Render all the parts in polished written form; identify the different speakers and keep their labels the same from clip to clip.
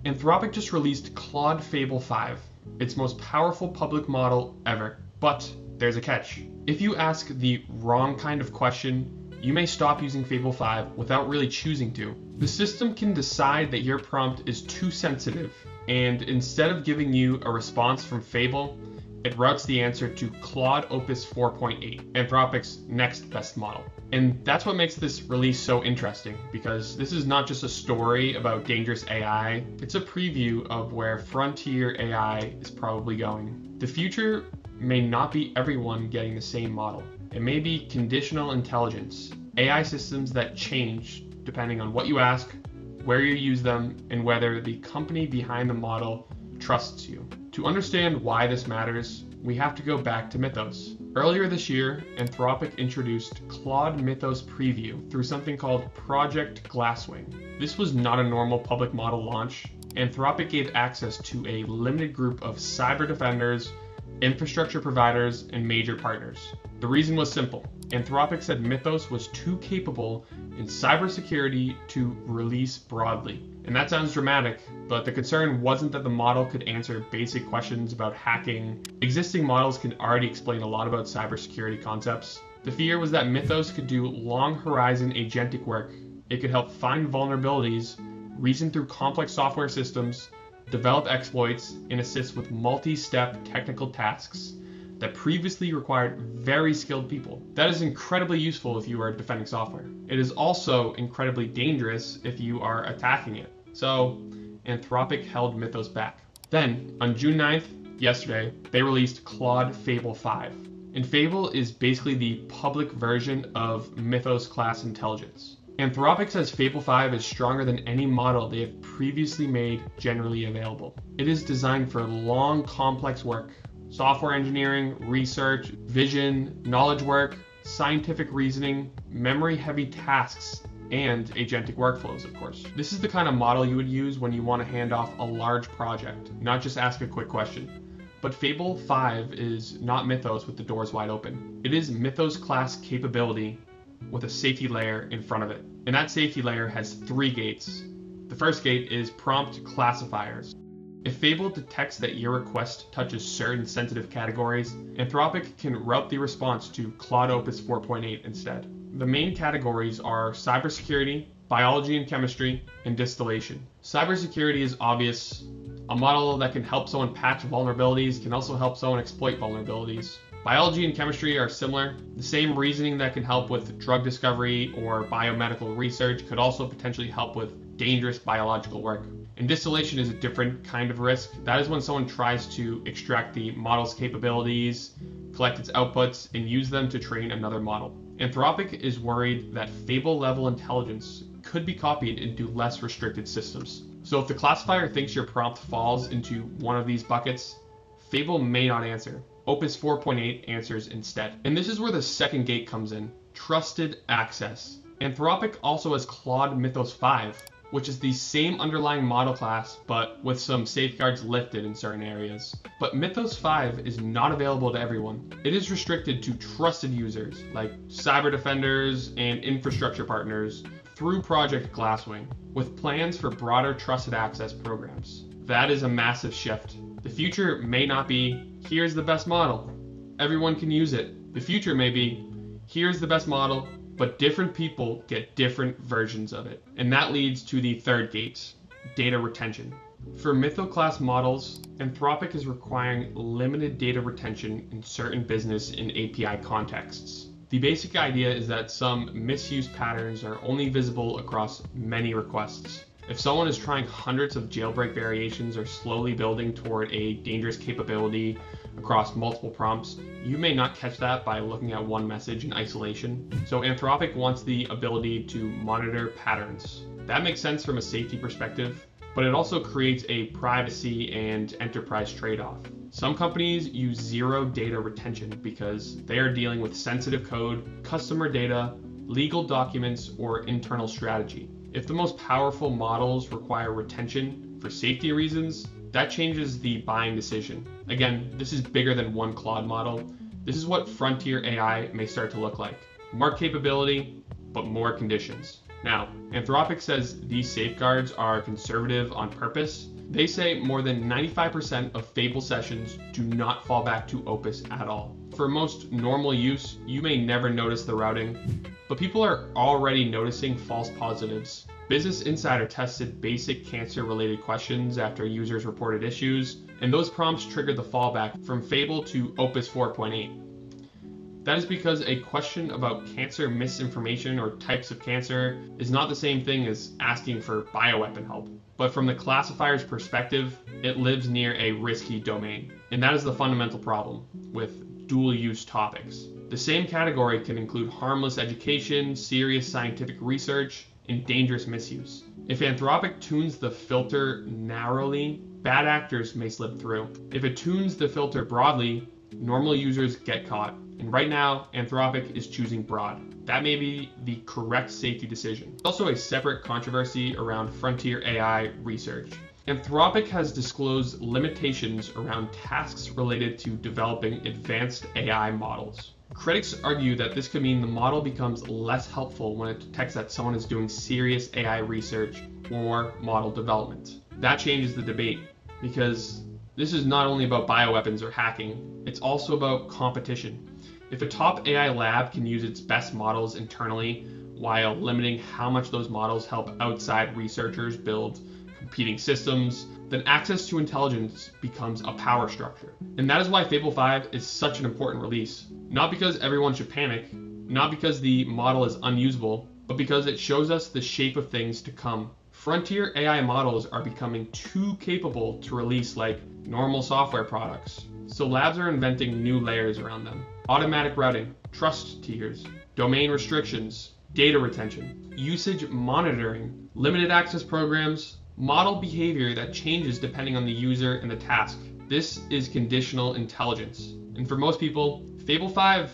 Speaker 1: Anthropic just released Claude Fable 5, its most powerful public model ever. But there's a catch. If you ask the wrong kind of question, you may stop using Fable 5 without really choosing to. The system can decide that your prompt is too sensitive, and instead of giving you a response from Fable, it routes the answer to Claude Opus 4.8, Anthropic's next best model. And that's what makes this release so interesting, because this is not just a story about dangerous AI, it's a preview of where frontier AI is probably going. The future may not be everyone getting the same model. It may be conditional intelligence, AI systems that change depending on what you ask, where you use them, and whether the company behind the model trusts you. To understand why this matters, we have to go back to Mythos. Earlier this year, Anthropic introduced Claude Mythos Preview through something called Project Glasswing. This was not a normal public model launch. Anthropic gave access to a limited group of cyber defenders, infrastructure providers, and major partners. The reason was simple. Anthropic said Mythos was too capable in cybersecurity to release broadly. And that sounds dramatic, but the concern wasn't that the model could answer basic questions about hacking. Existing models can already explain a lot about cybersecurity concepts. The fear was that Mythos could do long horizon agentic work. It could help find vulnerabilities, reason through complex software systems, develop exploits, and assist with multi-step technical tasks that previously required very skilled people. That is incredibly useful if you are defending software. It is also incredibly dangerous if you are attacking it. So Anthropic held Mythos back. Then, on June 9th, yesterday, they released Claude Fable 5. And Fable is basically the public version of Mythos class intelligence. Anthropic says Fable 5 is stronger than any model they have previously made generally available. It is designed for long, complex work. Software engineering, research, vision, knowledge work, scientific reasoning, memory-heavy tasks, and agentic workflows, of course. This is the kind of model you would use when you want to hand off a large project, not just ask a quick question. But Fable 5 is not Mythos with the doors wide open. It is Mythos class capability with a safety layer in front of it. And that safety layer has 3 gates. The first gate is prompt classifiers. If Fable detects that your request touches certain sensitive categories, Anthropic can route the response to Claude Opus 4.8 instead. The main categories are cybersecurity, biology and chemistry, and distillation. Cybersecurity is obvious. A model that can help someone patch vulnerabilities can also help someone exploit vulnerabilities. Biology and chemistry are similar. The same reasoning that can help with drug discovery or biomedical research could also potentially help with dangerous biological work. And distillation is a different kind of risk. That is when someone tries to extract the model's capabilities, collect its outputs, and use them to train another model. Anthropic is worried that Fable-level intelligence could be copied into less restricted systems. So if the classifier thinks your prompt falls into one of these buckets, Fable may not answer. Opus 4.8 answers instead. And this is where the second gate comes in, trusted access. Anthropic also has Claude Mythos 5, which is the same underlying model class, but with some safeguards lifted in certain areas. But Mythos 5 is not available to everyone. It is restricted to trusted users, like cyber defenders and infrastructure partners, through Project Glasswing, with plans for broader trusted access programs. That is a massive shift. The future may not be, here's the best model, everyone can use it. The future may be, here's the best model, but different people get different versions of it. And that leads to the third gate, data retention. For Mytho-class models, Anthropic is requiring limited data retention in certain business and API contexts. The basic idea is that some misuse patterns are only visible across many requests. If someone is trying hundreds of jailbreak variations or slowly building toward a dangerous capability across multiple prompts, you may not catch that by looking at one message in isolation. So Anthropic wants the ability to monitor patterns. That makes sense from a safety perspective, but it also creates a privacy and enterprise trade-off. Some companies use zero data retention because they are dealing with sensitive code, customer data, legal documents, or internal strategy. If the most powerful models require retention for safety reasons, that changes the buying decision. Again, this is bigger than one Claude model. This is what frontier AI may start to look like. More capability, but more conditions. Now, Anthropic says these safeguards are conservative on purpose. They say more than 95% of Fable sessions do not fall back to Opus at all. For most normal use, you may never notice the routing, but people are already noticing false positives. Business Insider tested basic cancer-related questions after users reported issues, and those prompts triggered the fallback from Fable to Opus 4.8. That is because a question about cancer misinformation or types of cancer is not the same thing as asking for bioweapon help. But from the classifier's perspective, it lives near a risky domain. And that is the fundamental problem with dual-use topics. The same category can include harmless education, serious scientific research, and dangerous misuse. If Anthropic tunes the filter narrowly, bad actors may slip through. If it tunes the filter broadly, normal users get caught. And right now, Anthropic is choosing broad. That may be the correct safety decision. There's also a separate controversy around frontier AI research. Anthropic has disclosed limitations around tasks related to developing advanced AI models. Critics argue that this could mean the model becomes less helpful when it detects that someone is doing serious AI research or model development. That changes the debate, because this is not only about bioweapons or hacking, it's also about competition. If a top AI lab can use its best models internally while limiting how much those models help outside researchers build competing systems, then access to intelligence becomes a power structure. And that is why Fable 5 is such an important release. Not because everyone should panic, not because the model is unusable, but because it shows us the shape of things to come. Frontier AI models are becoming too capable to release like normal software products. So labs are inventing new layers around them. Automatic routing, trust tiers, domain restrictions, data retention, usage monitoring, limited access programs, model behavior that changes depending on the user and the task. This is conditional intelligence. And for most people, Fable 5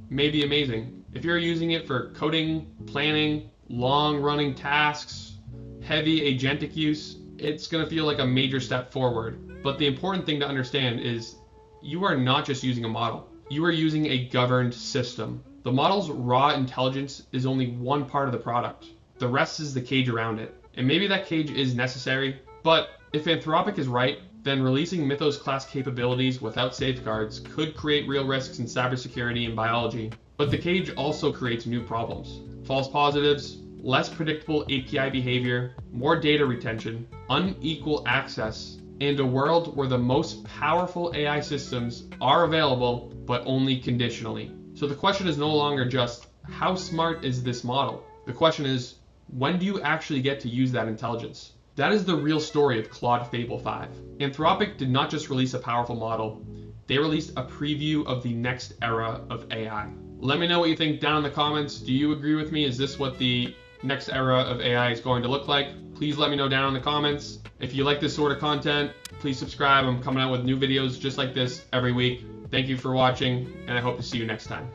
Speaker 1: may be amazing. If you're using it for coding, planning, long-running tasks, heavy agentic use, it's going to feel like a major step forward. But the important thing to understand is you are not just using a model. You are using a governed system. The model's raw intelligence is only one part of the product. The rest is the cage around it. And maybe that cage is necessary, but if Anthropic is right, then releasing Mythos class capabilities without safeguards could create real risks in cybersecurity and biology. But the cage also creates new problems. False positives, less predictable API behavior, more data retention, unequal access, and a world where the most powerful AI systems are available, but only conditionally. So the question is no longer just, how smart is this model? The question is, when do you actually get to use that intelligence? That is the real story of Claude Fable 5. Anthropic did not just release a powerful model, they released a preview of the next era of AI. Let me know what you think down in the comments. Do you agree with me? Is this what the next era of AI is going to look like? Please let me know down in the comments. If you like this sort of content, please subscribe. I'm coming out with new videos just like this every week. Thank you for watching, and I hope to see you next time.